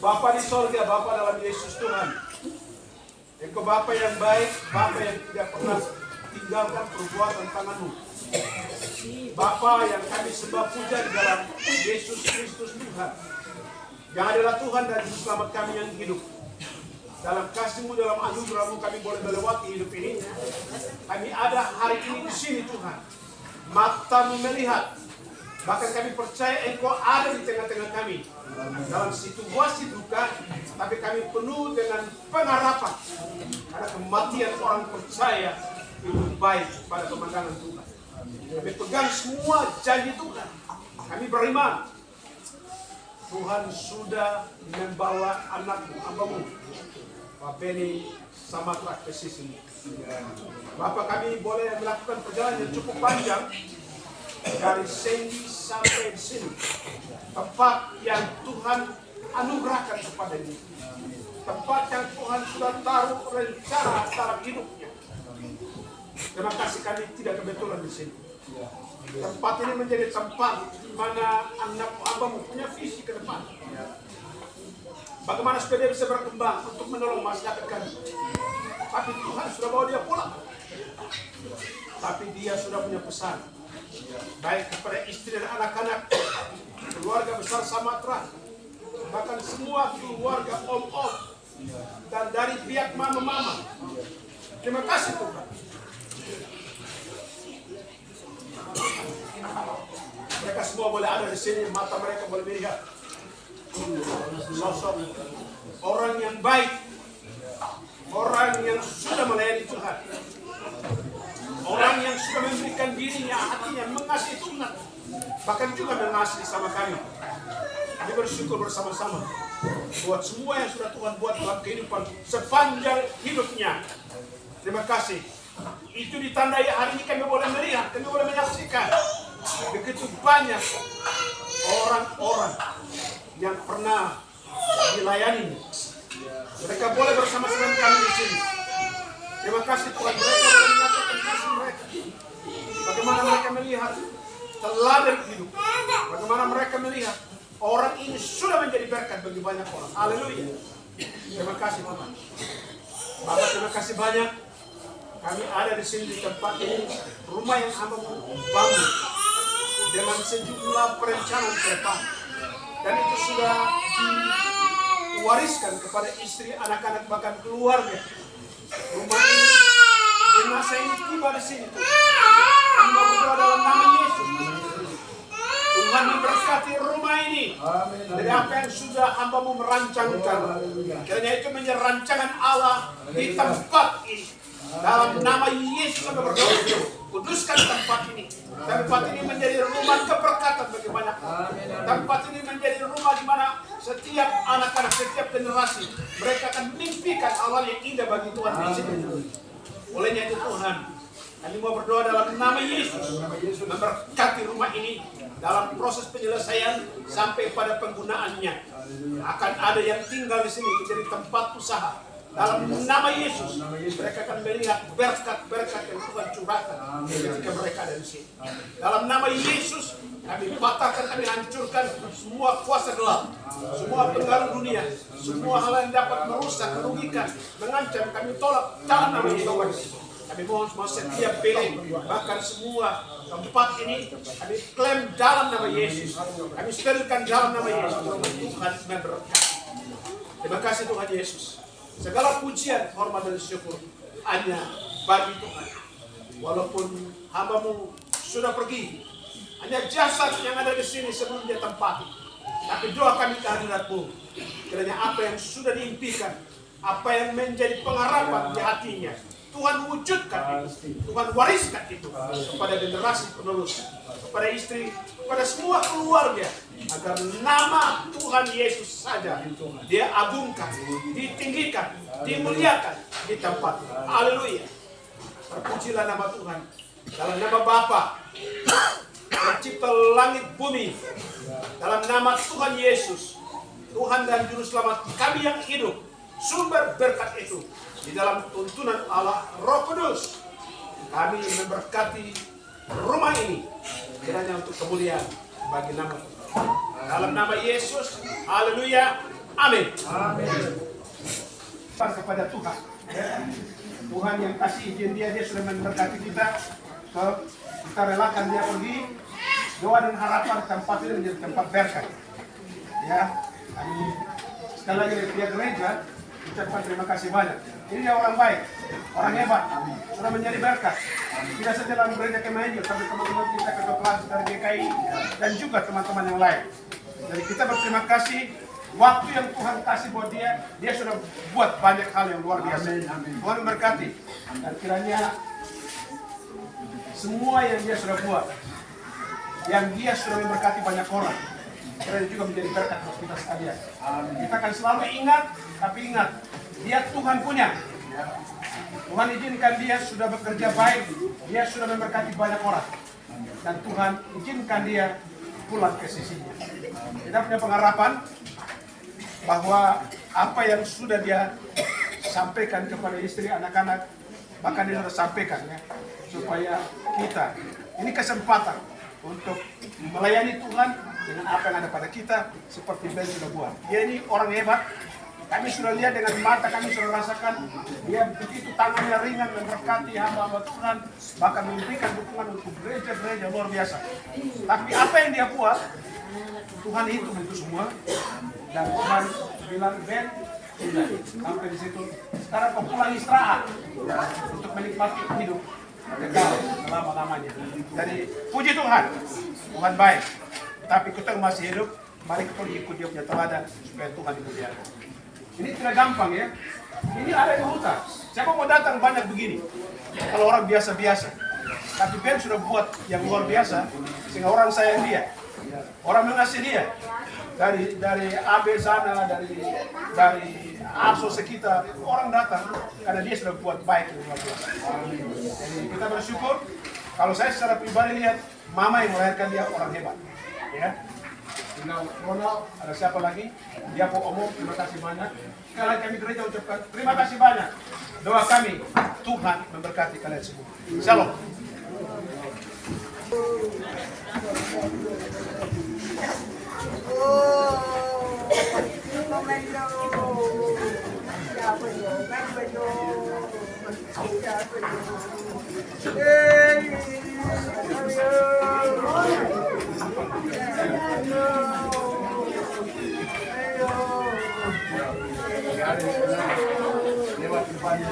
Bapa di sorga, Bapa dalam Yesus Tuhan. Engkau Bapa yang baik, Bapa yang tidak pernah tinggalkan perbuatan tangan-Mu. Bapa yang kami sembah puja di dalam Yesus Kristus Tuhan. Yang adalah Tuhan dan Juru Selamat kami yang hidup. Dalam kasih-Mu, dalam anugerah-Mu kami boleh melewati hidup ini. Kami ada hari ini di sini Tuhan. Mata-Mu melihat. Bahkan kami percaya Engkau ada di tengah-tengah kami. Dalam situasi duka, tapi kami penuh dengan pengharapan. Karena kematian orang percaya itu baik pada pemandangan Tuhan. Kami pegang semua janji Tuhan. Kami beriman. Tuhan sudah membawa anak-Mu, hamba-Mu, Pak Beni Samatra ke sisi. Bapak, kami boleh melakukan perjalanan yang cukup panjang. Dari sini sampai di sini, tempat yang Tuhan anugerahkan kepada ini, tempat yang Tuhan sudah taruh rencana dalam hidupnya. Terima kasih kami tidak kebetulan di sini. Tempat ini menjadi tempat di mana anak hamba-Mu punya visi ke depan. Bagaimana supaya dia bisa berkembang untuk menolong masyarakat kami. Tapi Tuhan sudah bawa dia pulang. Tapi dia sudah punya pesan. Baik kepada istri dan anak-anak, keluarga besar Samatra, bahkan semua keluarga om-om, dan dari pihak mama-mama. Terima kasih Tuhan. Mereka semua boleh ada di sini, mata mereka boleh melihat sosok orang yang baik, orang yang sudah melayani Tuhan. Orang yang sudah memberikan dirinya, hatinya, mengasihi Tuhan. Bahkan juga mengasihi sama kami. Kami bersyukur bersama-sama buat semua yang sudah Tuhan buat dalam kehidupan sepanjang hidupnya. Terima kasih. Itu ditandai hari ini kami boleh melihat, kami boleh menyaksikan begitu banyak orang-orang yang pernah dilayani. Mereka boleh bersama-sama kami di sini. Terima kasih Tuhan, mereka boleh menyatakan kasih mereka. Bagaimana mereka melihat teladan hidup. Bagaimana mereka melihat orang ini sudah menjadi berkat bagi banyak orang. Haleluya. Terima kasih Tuhan. Bapak, terima kasih banyak. Kami ada di sini di tempat ini, rumah yang hamba-Mu bangun dengan sejumlah perencanaan ke depan. Dan itu sudah wariskan kepada istri, anak-anak, bahkan keluarga. Rumah ini, jenazah ini tiba di sini. Hamba berdoa dalam nama Yesus. Tuhan memberkati rumah ini dari apa yang sudah hambamu merancangkan. Kiranya itu menjadi rancangan Allah di tempat ini. Dalam nama Yesus kami berdoa, kuduskan tempat ini. Tempat ini menjadi rumah keberkatan bagi banyak orang. Tempat ini menjadi rumah di mana setiap anak-anak, setiap generasi mereka akan mimpikan Allah yang indah bagi Tuhan di sini. Olehnya itu Tuhan, kami mau berdoa dalam nama Yesus, memberkati rumah ini dalam proses penyelesaian sampai pada penggunaannya. Akan ada yang tinggal di sini menjadi tempat usaha. Dalam nama Yesus, mereka akan melihat berkat-berkat yang Tuhan curahkan ketika mereka ada di sini. Dalam nama Yesus, kami patahkan, kami hancurkan semua kuasa gelap, semua pengaruh dunia, semua hal yang dapat merusak, merugikan, mengancam, kami tolak dalam nama Yesus. Kami mohon semua setiap bilik, bahkan semua tempat ini, kami klaim dalam nama Yesus. Kami sterilkan dalam nama Yesus. Tuhan memberkati. Terima kasih Tuhan Yesus. Segala pujian, hormat dan syukur hanya bagi Tuhan. Walaupun hambamu sudah pergi, hanya jasad yang ada di sini sebelum dia tempati. Tapi doa kami kehadirat-Mu, kiranya apa yang sudah diimpikan, apa yang menjadi pengharapan di hatinya, Tuhan wujudkan itu, Tuhan wariskan itu kepada generasi penerus, kepada istri, kepada semua keluarga, agar nama Tuhan Yesus saja dia agungkan, ditinggikan, dimuliakan di tempat. Haleluya. Terpujilah nama Tuhan. Dalam nama Bapa pencipta langit bumi, dalam nama Tuhan Yesus, Tuhan dan Juru Selamat kami yang hidup, sumber berkat itu di dalam tuntunan Allah Roh Kudus, kami memberkati rumah ini kiranya untuk kemuliaan bagi nama Tuhan. Dalam nama Yesus, haleluya, amin. Amin. Kepada Tuhan, Tuhan yang kasih izin dia sudah memberkati kita, kita relakan dia pergi. Doa dan harapan tempat ini menjadi tempat berkat. Ya, kami sekali lagi dari pihak gereja ucapkan terima kasih banyak. Ini dia orang baik, orang hebat, sudah menjadi berkat. Tidak saja dalam gereja Kemahiu, tapi teman-teman kita ketua kelas dari GKI dan juga teman-teman yang lain. Jadi kita berterima kasih. Waktu yang Tuhan kasih buat dia sudah buat banyak hal yang luar biasa. Tuhan memberkati dan kiranya semua yang dia sudah buat, yang dia sudah memberkati banyak orang, kiranya juga menjadi berkat buat kita sekalian. Kita akan selalu ingat, tapi ingat, dia Tuhan punya. Tuhan izinkan dia sudah bekerja baik, dia sudah memberkati banyak orang, dan Tuhan izinkan dia pulang ke sisinya. Kita punya pengharapan bahwa apa yang sudah dia sampaikan kepada istri, anak-anak, bahkan dia sudah sampaikan ya, supaya kita ini kesempatan untuk melayani Tuhan dengan apa yang ada pada kita, seperti Ben sudah buat. Dia ini orang hebat. Kami sudah lihat dengan mata, kami sudah rasakan dia begitu tangannya ringan memberkati hamba-hamba Tuhan, bahkan memberikan dukungan untuk gereja-gereja luar biasa. Tapi apa yang dia buat, Tuhan hitung itu semua, dan Tuhan bilang, Ben, sudah sampai di situ. Sekarang kau pulang istirahat untuk menikmati hidup kekal selama-lamanya. Jadi puji Tuhan, Tuhan baik. Tapi kita masih hidup, mari kita ikut dia punya teladan supaya Tuhan dimuliakan. Ini tidak gampang ya. Ini ada di hutan. Siapa mau datang banyak begini? Kalau orang biasa-biasa. Tapi Ben sudah buat yang luar biasa sehingga orang sayang dia. Orang mengasihi dia. Dari AB sana, dari Arso sekitar, orang datang karena dia sudah buat baik yang luar biasa. Jadi kita bersyukur. Kalau saya secara pribadi lihat, mama yang melahirkan dia orang hebat. Ya. Ronald, ada siapa lagi? Dia Omong, terima kasih banyak. Sekali lagi kami gereja ucapkan terima kasih banyak. Doa kami, Tuhan memberkati kalian semua. Shalom. Lewat depannya.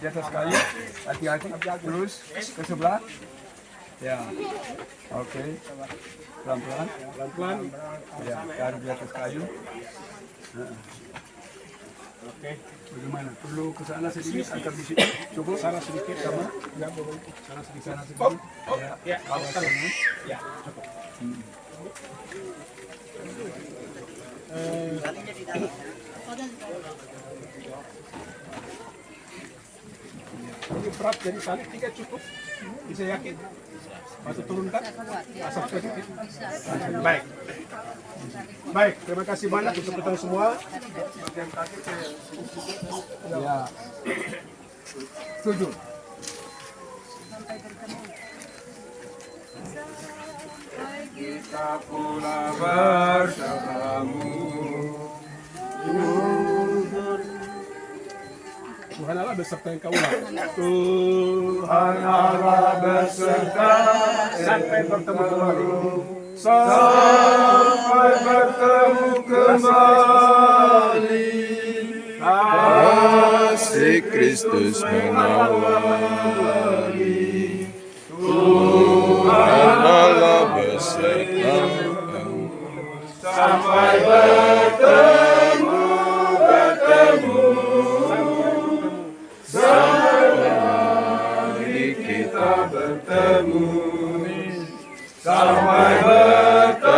Di atas kayu, hati-hati, terus ke sebelah. Ya, oke, pelan-pelan. Ya, taruh di atas kayu. Oke, bagaimana? Perlu ke sana sedikit atau di sini? Cukup sana sedikit sama? Ya, sana sedikit. Ya, awasan. Ya, cukup. Ini berat jadi salib 3 cukup. Bisa yakin? Masuk turunkan? Asap sedikit. Baik. Baik, terima kasih banyak untuk kita semua. Ya. Setuju. Kita pula bersamamu. Tuhan Allah beserta engkau lah. Tuhan Allah beserta sampai bertemu kembali. Sampai bertemu kembali. Kasih Kristus mengawali. Tuhan Allah beserta sampai bertemu. Sampai bertemu.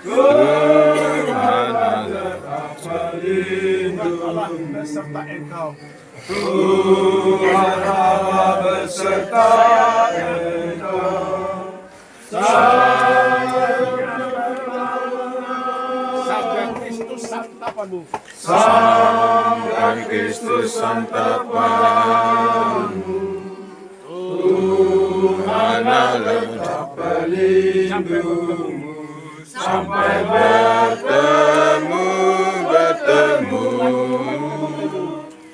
Tuhan Allah beserta engkau. Tuhan Allah beserta engkau. Sampai Kristus santapanmu. Sampai Kristus santapanmu. Tuhan Allah pelindungmu. Sampai bertemu.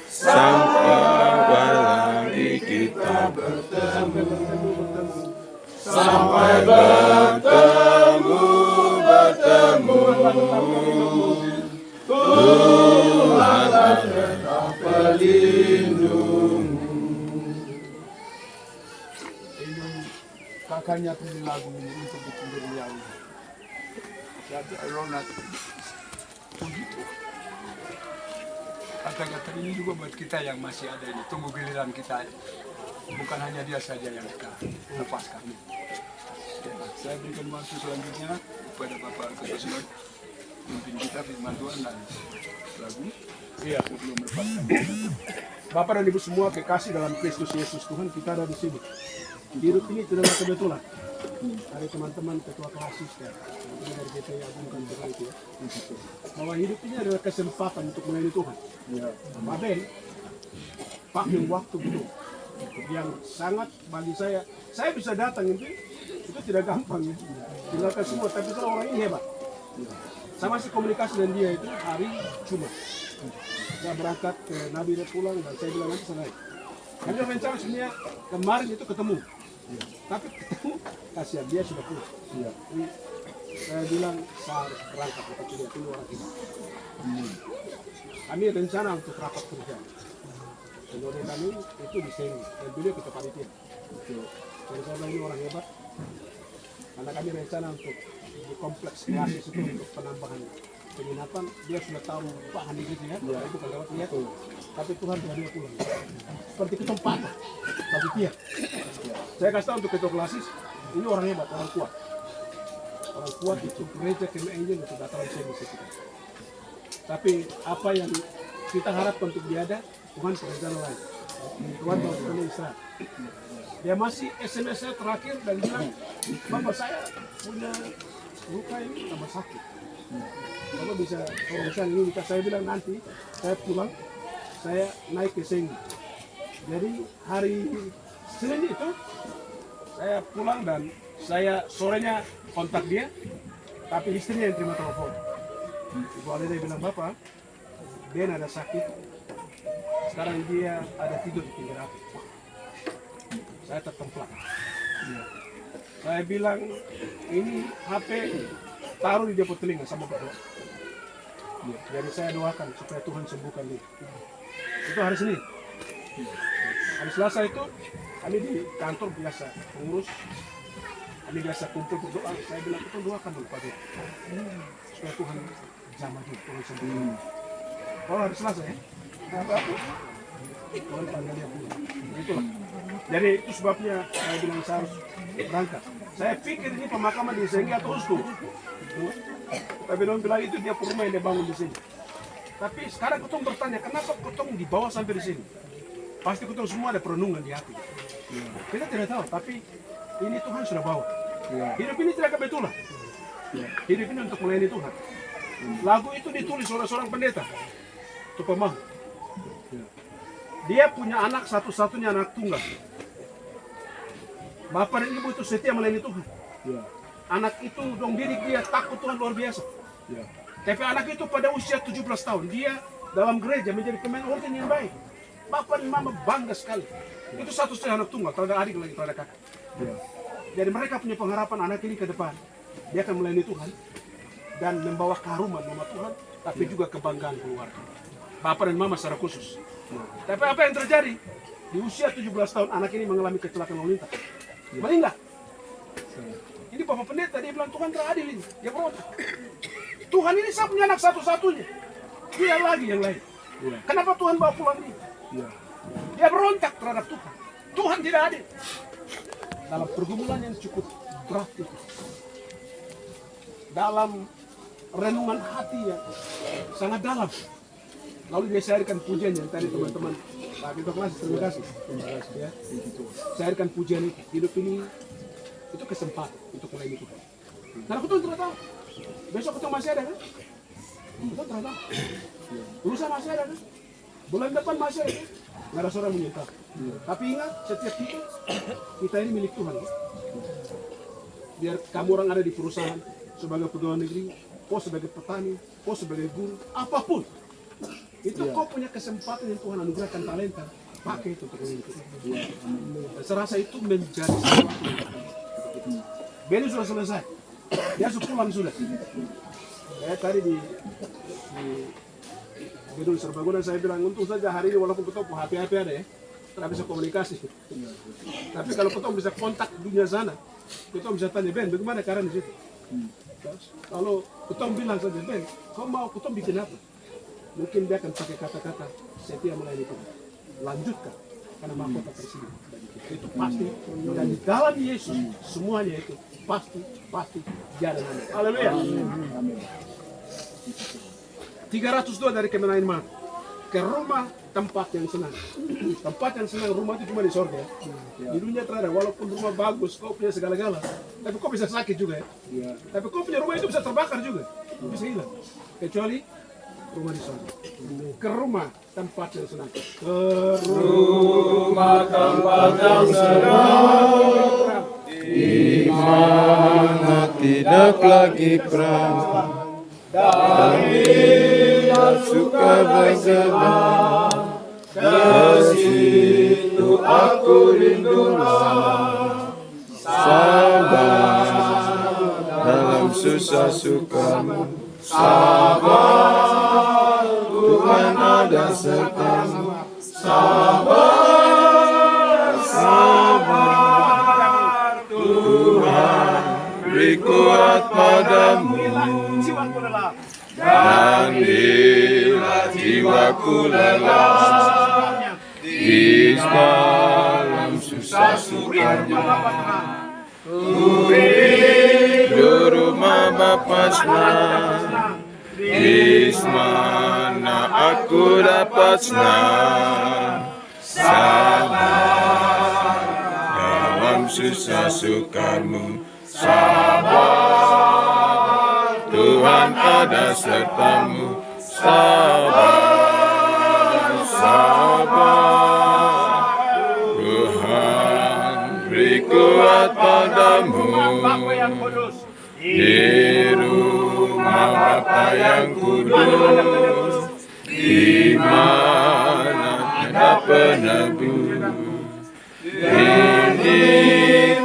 Sampai lagi kita bertemu. Sampai bertemu. Tuhan Allah pelindungmu. Kakaknya pilih lagu ini untuk bikin beliau. Jadi Ronald begitu. Kata-kata ini juga buat kita yang masih ada ini. Tunggu giliran kita. Bukan hanya dia saja yang kita lepaskan. Ya, saya berikan waktu selanjutnya kepada Bapak Ketua pimpin kita firman Tuhan dan lagu. Iya, sebelum melepaskan. Bapak dan Ibu semua kekasih dalam Kristus Yesus Tuhan, kita ada di sini. Hidup ini tidaklah kebetulan. Ada teman-teman ketua klasis ya, dari GPI Agungkan itu ya. Bahwa hidup ini adalah kesempatan untuk melayani Tuhan. Pak Ben, pakai waktu itu yang sangat bagi saya bisa datang itu tidak gampang ya. Tinggalkan semua, tapi kalau orang ini hebat. Saya masih komunikasi dengan dia itu hari Jumat. Saya berangkat ke Nabi dan pulang dan saya bilang nanti selesai. Kami rencana sebenarnya kemarin itu ketemu. Tapi ketemu, kasihan dia sudah pulang. Saya bilang saya harus berangkat untuk dia tunggu orang ini. Kami rencana untuk rapat kerja. Menurut kami itu di sini dan beliau kita panitia. Jadi saya bilang ini orang hebat. Karena kami rencana untuk di kompleks klasis itu untuk penambahan penginapan, dia sudah tahu bahan di situ ya, itu kan lewat lihat. Tapi Tuhan sudah dia pulang. Seperti ketong patah, tapi dia. Saya kasih tahu untuk ketua klasis, ini orang hebat, orang kuat. Orang kuat itu gereja kena angel itu datang di sini. Tapi apa yang kita harapkan untuk dia ada, Tuhan pekerjaan lain. Tuhan mau kita Israel. Dia masih SMS saya terakhir dan bilang, Bapak saya punya luka ini tambah sakit. Bapak bisa urusan ini, saya bilang nanti saya pulang, saya naik ke sini. Jadi hari Senin itu saya pulang dan saya sorenya kontak dia, tapi istrinya yang terima telepon. Ibu Alida bilang, Bapak, dia ada sakit, sekarang dia ada tidur di pinggir api. Saya tertemplak. Saya bilang, ini HP taruh di dia telinga sama berdoa. Jadi saya doakan supaya Tuhan sembuhkan dia. Itu hari Senin. Hari Selasa itu kami di kantor biasa pengurus, kami biasa kumpul berdoa. Saya bilang kita doakan dulu Pak, supaya Tuhan jamah dia, Tuhan sembuhkan. Kalau hari Selasa ya, Tuhan panggil dia pulang. Itulah. Jadi itu sebabnya saya bilang saya harus berangkat. Saya pikir ini pemakaman di Senggi atau Usku. Tapi Don bilang itu dia rumah yang dia bangun di sini. Tapi sekarang Kutong bertanya, kenapa Kutong dibawa sampai di sini? Pasti Kutong semua ada perenungan di hati. Kita tidak tahu, tapi ini Tuhan sudah bawa. Hidup ini tidak kebetulan. Hidup ini untuk melayani Tuhan. Lagu itu ditulis oleh seorang pendeta, Tupamahu. Dia punya anak satu-satunya anak tunggal. Bapak dan ibu itu setia melayani Tuhan. Anak itu dong didik dia takut Tuhan luar biasa. Tapi anak itu pada usia 17 tahun, dia dalam gereja menjadi pemain organ yang baik. Bapak dan mama bangga sekali. Itu satu-satunya anak tunggal, tak ada adik lagi, tak ada kakak. Jadi mereka punya pengharapan anak ini ke depan. Dia akan melayani Tuhan dan membawa keharuman nama Tuhan, tapi juga kebanggaan keluarga. Bapak dan mama secara khusus. Tapi apa yang terjadi? Di usia 17 tahun anak ini mengalami kecelakaan lalu lintas. Meninggal. Ini Bapak Pendeta, dia bilang Tuhan teradil ini. Dia berontak. Tuhan ini saya punya anak satu-satunya. Dia lagi yang lain. Kenapa Tuhan bawa pulang ini? Dia berontak terhadap Tuhan. Tuhan tidak adil. Dalam pergumulan yang cukup berat itu. Dalam renungan hati yang sangat dalam. Lalu dia sharekan pujian yang tadi teman-teman Pak Ketua Kelas, terima kasih. Ya. Sharekan pujian itu. Hidup ini itu kesempatan untuk melayani Tuhan. Karena Tuhan tidak tahu. Besok Tuhan masih ada kan? Tuhan tidak tahu. Lusa masih ada kan? Bulan depan masih ada kan? Nggak ada seorang menyertai. Tapi ingat, setiap kita ini milik Tuhan. Kan? Biar kamu orang ada di perusahaan, sebagai pegawai negeri, kau sebagai petani, kau sebagai guru, apapun. Itu kau punya kesempatan yang Tuhan anugerahkan talenta, pakai itu untuk melayani Tuhan. Saya rasa itu menjadi sesuatu. Beni sudah selesai, dia sudah pulang sudah. Saya tadi di gedung serbaguna saya bilang untung saja hari ini walaupun kita HP ada ya, tidak bisa komunikasi. Tapi kalau kita bisa kontak dunia sana, kita bisa tanya Ben, bagaimana keadaan di situ? Kalau kita bilang saja Ben, kau mau kita bikin apa? Mungkin dia akan pakai kata-kata setia melayani Tuhan. Lanjutkan karena mahkota tersebut. Itu pasti dan di dalam Yesus semuanya itu pasti jalan. Haleluya. 302 dari Kemenangan Iman ke rumah tempat yang senang. Tempat yang senang, rumah itu cuma di sorga. Di dunia terada, walaupun rumah bagus, kau punya segala-gala, tapi kau bisa sakit juga ya. Tapi kau punya rumah itu bisa terbakar juga, bisa hilang. Kecuali rumah di sorga. Ke rumah tempat yang senang. Ke rumah tempat yang senang, di mana tidak lagi perang dan tidak suka bersedih. Ke situ aku rindulah, sabar dalam susah sukamu. Sabar, Tuhan ada sertamu. Sabar, sabar, Tuhan kuat padamu, Jiwaku lelah. dan bila jiwaku lelah, di dalam susah sukanya, di rumah Bapa senang, di mana aku dapat senang, sabar dalam susah sukarmu, sabar Tuhan ada sertamu, sabar, sabar Tuhan beri kuat padamu. Bapa yang kudus. Di rumah Bapa yang kudus, di mana ada penebus, ini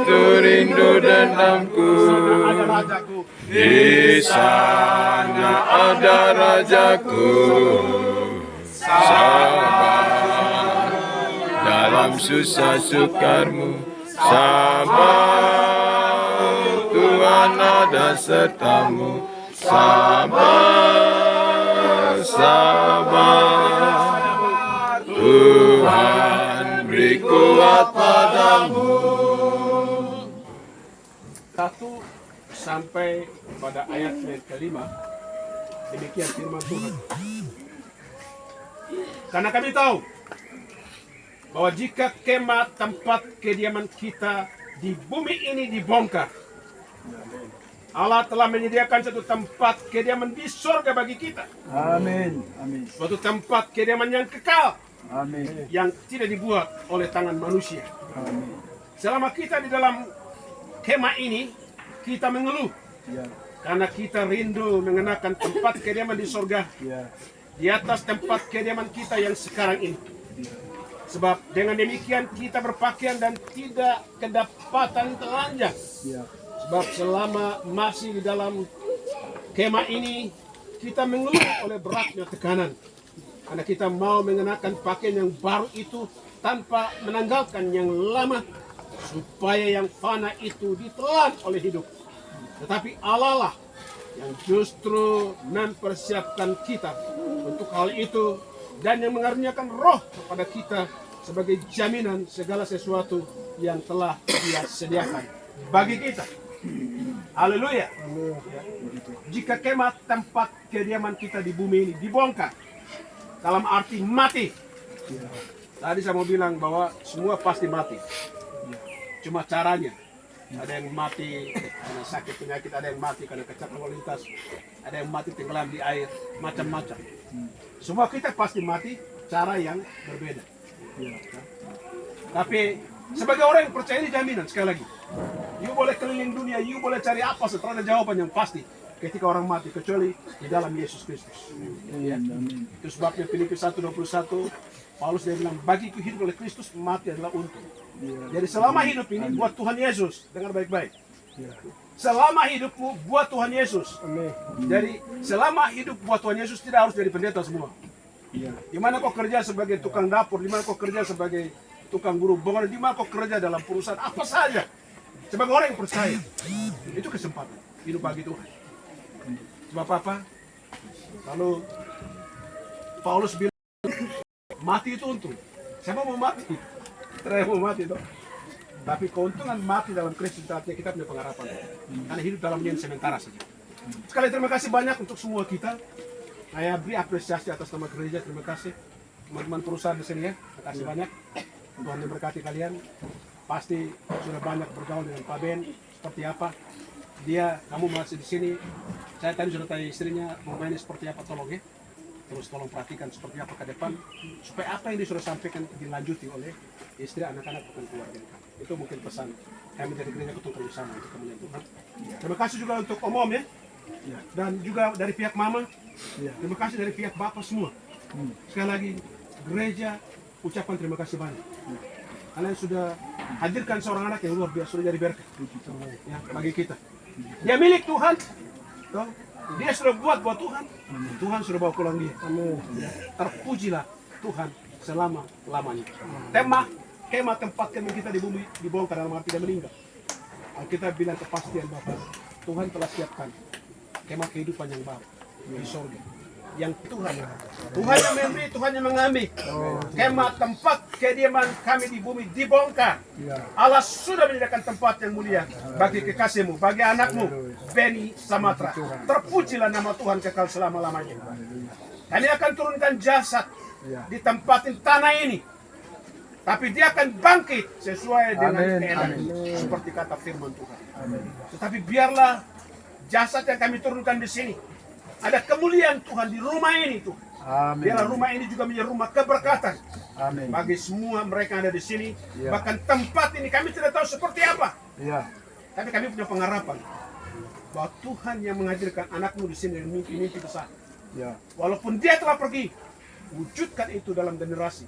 tuh rindu dendamku. Ada rajaku. Di sana ada rajaku, sabar dalam susah sukarmu, sabar Tuhan ada sertamu, sabar, sabar Tuhan beri kuat padamu. 1 sampai pada ayat yang kelima. Demikian firman Tuhan. Karena kami tahu bahwa jika kemah tempat kediaman kita di bumi ini dibongkar, Allah telah menyediakan satu tempat kediaman di surga bagi kita. Amin. Amin. Suatu tempat kediaman yang kekal, Amin. yang tidak dibuat oleh tangan manusia. Amin. Selama kita di dalam kemah ini, kita mengeluh Ya. karena kita rindu mengenakan tempat kediaman di surga Ya. di atas tempat kediaman kita yang sekarang ini. Sebab dengan demikian kita berpakaian dan tidak kedapatan telanjang. Ya. Sebab selama masih di dalam kemah ini, kita mengeluh oleh beratnya tekanan. Karena kita mau mengenakan pakaian yang baru itu tanpa menanggalkan yang lama, supaya yang fana itu ditelan oleh hidup. Tetapi Allah lah yang justru mempersiapkan kita untuk hal itu dan yang mengaruniakan roh kepada kita sebagai jaminan segala sesuatu yang telah Dia sediakan bagi kita. Haleluya. Jika kemah tempat kediaman kita di bumi ini dibongkar, dalam arti mati. Tadi saya mau bilang bahwa semua pasti mati. Cuma caranya, ada yang mati karena sakit penyakit, ada yang mati karena kecelakaan lalu lintas, ada yang mati tenggelam di air, macam-macam. Semua kita pasti mati, cara yang berbeda. Tapi sebagai orang yang percaya ini jaminan, sekali lagi, you boleh keliling dunia, you boleh cari apa setelah ada jawaban yang pasti ketika orang mati, kecuali di dalam Yesus Kristus. Ya. Itu sebabnya Filipi 1:21, Paulus dia bilang, bagiku hidup oleh Kristus, mati adalah untung. Jadi selama hidup ini buat Tuhan Yesus, dengar baik-baik. Selama hidupmu buat Tuhan Yesus. Jadi selama hidup buat Tuhan Yesus, tidak harus jadi pendeta semua. Di mana kau kerja sebagai tukang dapur, di mana kau kerja sebagai tukang guru bangunan, di mana kau kerja dalam perusahaan apa saja, sebagai orang yang percaya, itu kesempatan hidup bagi Tuhan. Sebab apa? Lalu Paulus bilang, mati itu untung. Siapa mau mati? Saya mau mati toh. Tapi keuntungan mati dalam Kristus artinya kita punya pengharapan. Karena hidup dalam dunia sementara saja. Sekali terima kasih banyak untuk semua kita. Saya beri apresiasi atas nama gereja. Terima kasih teman-teman perusahaan di sini ya. Terima kasih banyak. Tuhan memberkati kalian. Pasti sudah banyak bergaul dengan Pak Ben. Seperti apa? Kamu masih di sini. Saya tadi sudah tanya istrinya mau mainnya seperti apa, tolong ya. Terus tolong perhatikan seperti apa ke depan, supaya apa yang dia sudah sampaikan dilanjuti oleh istri, anak-anak, bukan keluarga kami. Itu mungkin pesan kami dari gereja Ketungkal bersama untuk kemuliaan Tuhan. Terima kasih juga untuk Om ya, dan juga dari pihak Mama. Terima kasih dari pihak Bapak semua. Sekali lagi gereja ucapan terima kasih banyak. Kalian sudah hadirkan seorang anak yang luar biasa, sudah jadi berkat ya, bagi kita. Dia milik Tuhan. Toh, dia sudah buat Tuhan. Tuhan sudah bawa pulang dia. Terpujilah Tuhan selama-lamanya. Kemah tempat kita di bumi dibongkar dalam arti dia meninggal. Alkitab bilang kepastian Bapak. Tuhan telah siapkan kemah kehidupan yang baru di sorga. Yang Tuhan yang memberi, Tuhan yang mengambil. Kemah tempat kediaman kami di bumi dibongkar. Allah sudah menyediakan tempat yang mulia bagi kekasihmu, bagi anakmu, Beni Samatra. Terpujilah nama Tuhan kekal selama-lamanya. Kami akan turunkan jasad di tempatin tanah ini. Tapi dia akan bangkit sesuai dengan keadaan seperti kata firman Tuhan. Tetapi biarlah jasad yang kami turunkan di sini ada kemuliaan Tuhan di rumah ini Tuhan. Biarlah rumah ini juga menjadi rumah keberkatan bagi semua mereka yang ada di sini. Bahkan tempat ini kami tidak tahu seperti apa. Tapi kami punya pengharapan bahwa Tuhan yang menghadirkan anakmu di sini dengan mimpi-mimpi besar. Walaupun dia telah pergi, wujudkan itu dalam generasi.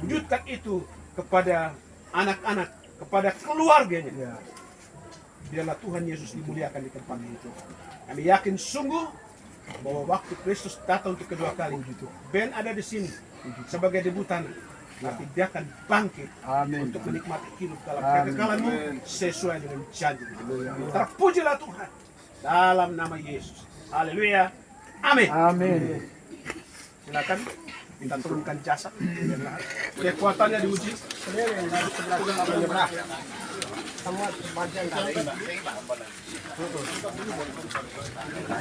Wujudkan itu kepada anak-anak, kepada keluarganya. Biarlah Tuhan Yesus dimuliakan di tempat itu. Kami yakin sungguh bahwa waktu Kristus datang untuk kedua kali, Ben ada di sini sebagai debutan, tapi dia akan bangkit untuk menikmati hidup dalam kekekalanmu sesuai dengan janji. Terpujilah Tuhan dalam nama Yesus. Haleluya. Amin. Silakan kita turunkan jasad. Kekuatannya diuji.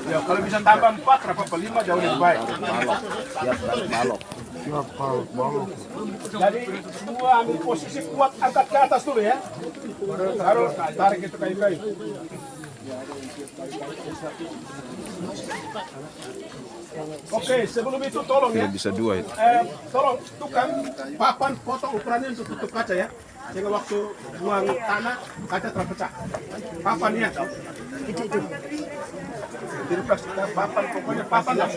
Ya, kalau bisa tambah 4, berapa 5 jauh lebih baik. Jadi semua ambil posisi kuat, angkat ke atas dulu ya. Taruh, tarik itu kayu-kayu. Oke, sebelum itu tolong ya. Bisa dua itu. Tolong tukang papan potong ukurannya untuk tutup kaca ya. Sehingga waktu buang tanah kaca terpecah. Papannya. Jadi papan pokoknya papan lah.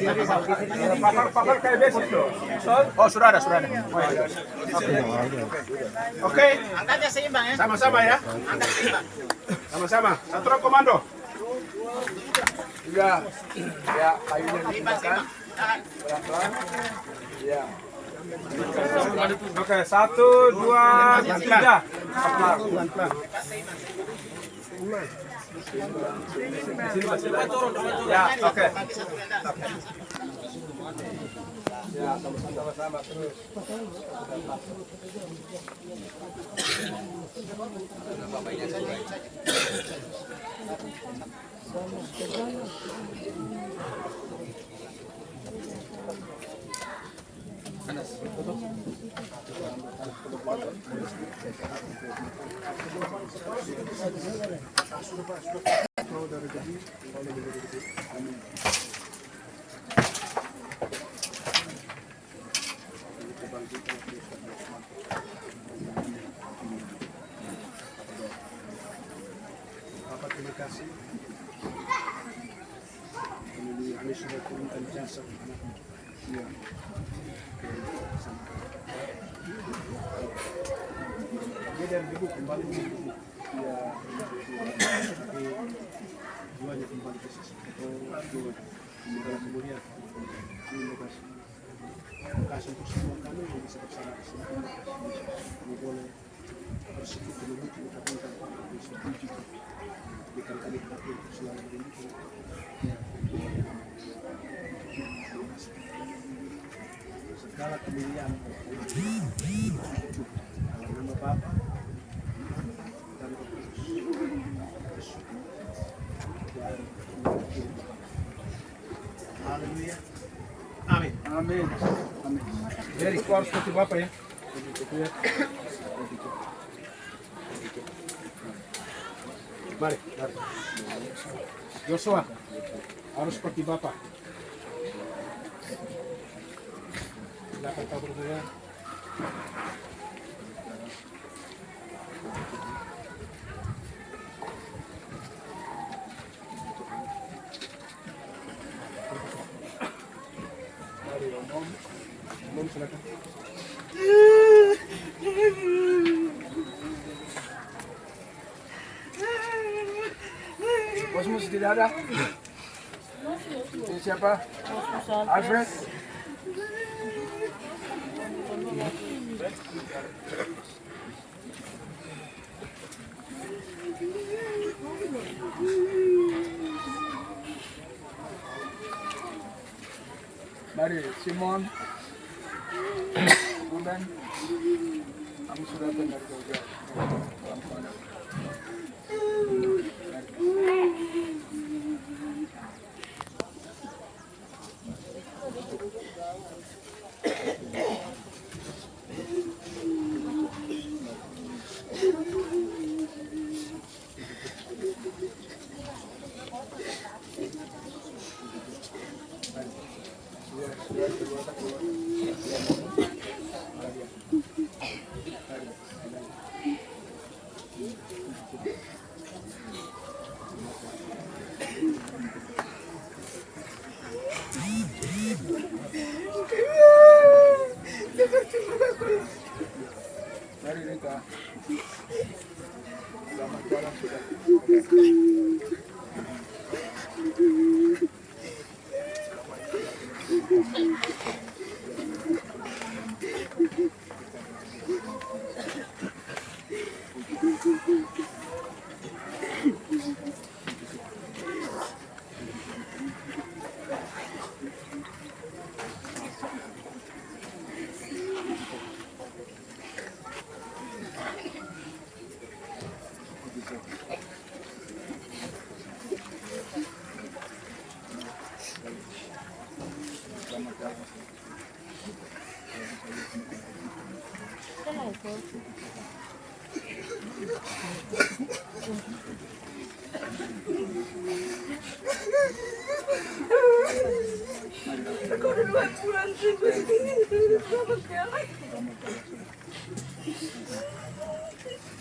Papan kayak biasa itu. Oh sudah ada. Oh, ya. Oke. Angkatnya seimbang ya. Sama-sama ya. Angkat seimbang. Sama-sama. Satu komando. Ya, kayunya Seimbang, seimbang. Tahan. pelan-pelan. Ya. Oke, 1, 2, 3. Pelan-pelan. Ya, oke. Ya, sama-sama terus. Bapak terima kasih. Kami sudah turunkan jasa anakmu. Ya. Dia dari debu kembali ke debu. Ya. Tapi jiwanya kembali ke sisi. Dalam kemuliaan. Terima kasih. Terima kasih untuk semua kami yang bisa bersama di sini. Kami boleh bersekutu memuji mengatakan Tuhan Yesus puji. Berikan kami kekuatan untuk selalu berlindung. Segala kemuliaan dalam nama Bapa dan Roh Kudus. Haleluya. Amin. Amin. Jadi kau harus seperti Bapa ya. Mari. Yosua harus seperti Bapa. Silakan kau berdua. Mari Om silakan. Bosmu tidak ada? Ini siapa? Alfred? Mari, Simon. Bulan. Ang suratan dari Georgia. Mari Rika. Selamat jalan sudah. Ako rin ba? Bulan